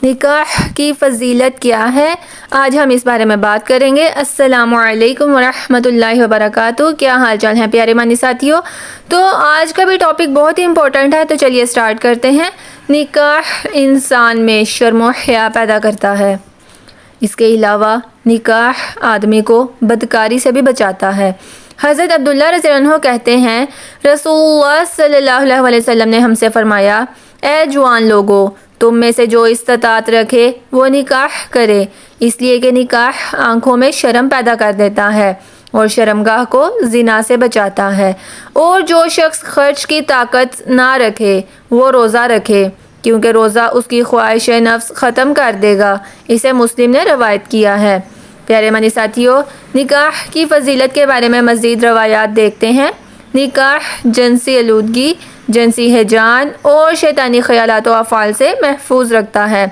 نکاح کی فضیلت کیا ہے، آج ہم اس بارے میں بات کریں گے۔ السلام علیکم ورحمۃ اللہ وبرکاتہ۔ کیا حال چال ہیں پیارے مانی ساتھیوں؟ تو آج کا بھی ٹاپک بہت ہی امپورٹنٹ ہے، تو چلیے سٹارٹ کرتے ہیں۔ نکاح انسان میں شرم و حیا پیدا کرتا ہے۔ اس کے علاوہ نکاح آدمی کو بدکاری سے بھی بچاتا ہے۔ حضرت عبداللہ رضی اللہ عنہ کہتے ہیں، رسول اللہ صلی اللہ علیہ وسلم نے ہم سے فرمایا، اے جوان لوگو، تم میں سے جو استطاعت رکھے وہ نکاح کرے، اس لیے کہ نکاح آنکھوں میں شرم پیدا کر دیتا ہے اور شرمگاہ کو زنا سے بچاتا ہے۔ اور جو شخص خرچ کی طاقت نہ رکھے وہ روزہ رکھے، کیونکہ روزہ اس کی خواہش نفس ختم کر دے گا۔ اسے مسلم نے روایت کیا ہے۔ پیارے مانی ساتھیوں، نکاح کی فضیلت کے بارے میں مزید روایات دیکھتے ہیں۔ نکاح جنسی آلودگی، جنسی ہیجان اور شیطانی خیالات و افعال سے محفوظ رکھتا ہے۔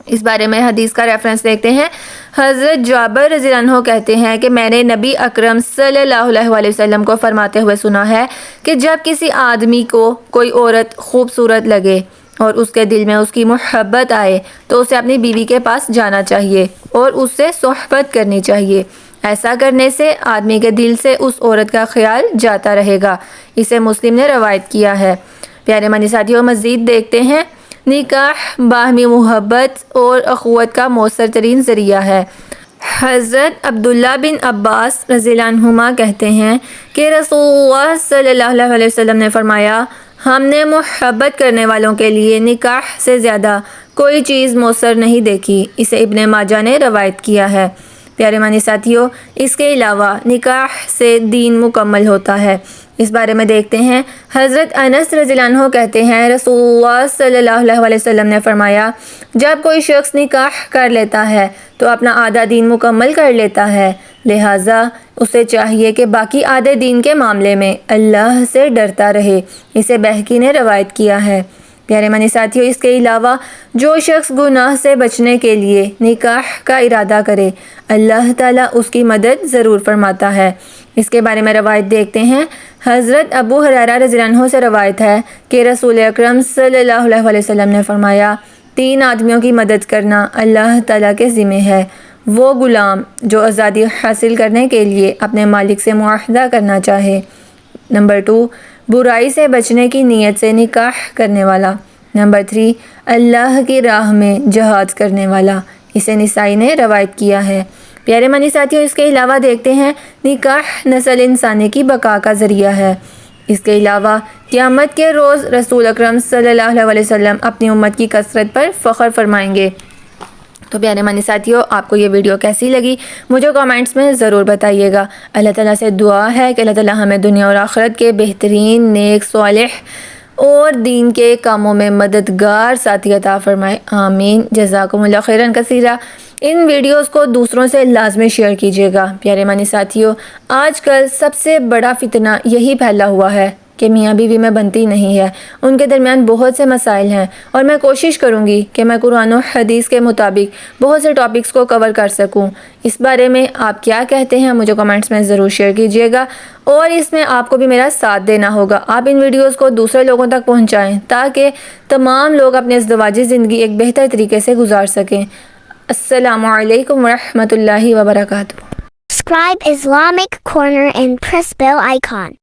اس بارے میں حدیث کا ریفرنس دیکھتے ہیں۔ حضرت جابر رضی اللہ عنہ کہتے ہیں کہ میں نے نبی اکرم صلی اللہ علیہ وسلم کو فرماتے ہوئے سنا ہے کہ جب کسی آدمی کو کوئی عورت خوبصورت لگے اور اس کے دل میں اس کی محبت آئے تو اسے اپنی بیوی کے پاس جانا چاہیے اور اس سے صحبت کرنی چاہیے۔ ایسا کرنے سے آدمی کے دل سے اس عورت کا خیال جاتا رہے گا۔ اسے مسلم نے روایت کیا ہے۔ پیارے مانی ساتھیوں، مزید دیکھتے ہیں۔ نکاح باہمی محبت اور اخوت کا مؤثر ترین ذریعہ ہے۔ حضرت عبداللہ بن عباس رضی اللہ عنہما کہتے ہیں کہ رسول اللہ صلی اللہ علیہ وسلم نے فرمایا، ہم نے محبت کرنے والوں کے لیے نکاح سے زیادہ کوئی چیز مؤثر نہیں دیکھی۔ اسے ابن ماجہ نے روایت کیا ہے۔ پیارے مانی ساتھیوں، اس کے علاوہ نکاح سے دین مکمل ہوتا ہے۔ اس بارے میں دیکھتے ہیں۔ حضرت انس رضی اللہ عنہ کہتے ہیں، رسول اللہ صلی اللہ علیہ وسلم نے فرمایا، جب کوئی شخص نکاح کر لیتا ہے تو اپنا آدھا دین مکمل کر لیتا ہے، لہٰذا اسے چاہیے کہ باقی آدھے دین کے معاملے میں اللہ سے ڈرتا رہے۔ اسے بہقی نے روایت کیا ہے۔ پیارے مانی ساتھیوں، اس کے علاوہ جو شخص گناہ سے بچنے کے لیے نکاح کا ارادہ کرے، اللہ تعالیٰ اس کی مدد ضرور فرماتا ہے۔ اس کے بارے میں روایت دیکھتے ہیں۔ حضرت ابو ہریرہ رضی اللہ عنہ سے روایت ہے کہ رسول اکرم صلی اللہ علیہ وسلم نے فرمایا، 3 آدمیوں کی مدد کرنا اللہ تعالیٰ کے ذمہ ہے۔ وہ غلام جو آزادی حاصل کرنے کے لیے اپنے مالک سے معاہدہ کرنا چاہے۔ نمبر 2، برائی سے بچنے کی نیت سے نکاح کرنے والا۔ نمبر 3، اللہ کی راہ میں جہاد کرنے والا۔ اسے نسائی نے روایت کیا ہے۔ پیارے مانی ساتھیوں، اس کے علاوہ دیکھتے ہیں، نکاح نسل انسانی کی بقا کا ذریعہ ہے۔ اس کے علاوہ قیامت کے روز رسول اکرم صلی اللہ علیہ وسلم اپنی امت کی کثرت پر فخر فرمائیں گے۔ تو پیارے مانی ساتھیوں، آپ کو یہ ویڈیو کیسی لگی مجھے کامنٹس میں ضرور بتائیے گا۔ اللہ تعالیٰ سے دعا ہے کہ اللہ تعالیٰ ہمیں دنیا اور آخرت کے بہترین، نیک، صالح اور دین کے کاموں میں مددگار ساتھی عطا فرمائے، آمین۔ جزاکم اللہ خیرا کثیرا۔ ان ویڈیوز کو دوسروں سے لازمی شیئر کیجیے گا۔ پیارے مانی ساتھیوں، آج کل سب سے بڑا فتنہ یہی پھیلا ہوا ہے کہ میاں بیوی میں بنتی نہیں ہے، ان کے درمیان بہت سے مسائل ہیں، اور میں کوشش کروں گی کہ میں قرآن و حدیث کے مطابق بہت سے ٹاپکس کو کور کر سکوں۔ اس بارے میں آپ کیا کہتے ہیں مجھے کمنٹس میں ضرور شیئر کیجیے گا، اور اس میں آپ کو بھی میرا ساتھ دینا ہوگا۔ آپ ان ویڈیوز کو دوسرے لوگوں تک پہنچائیں تاکہ تمام لوگ اپنی ازدواجی زندگی ایک بہتر طریقے سے گزار سکیں۔ السلام علیکم ورحمۃ اللہ وبرکاتہ۔ Subscribe Islamic Corner and press bell icon.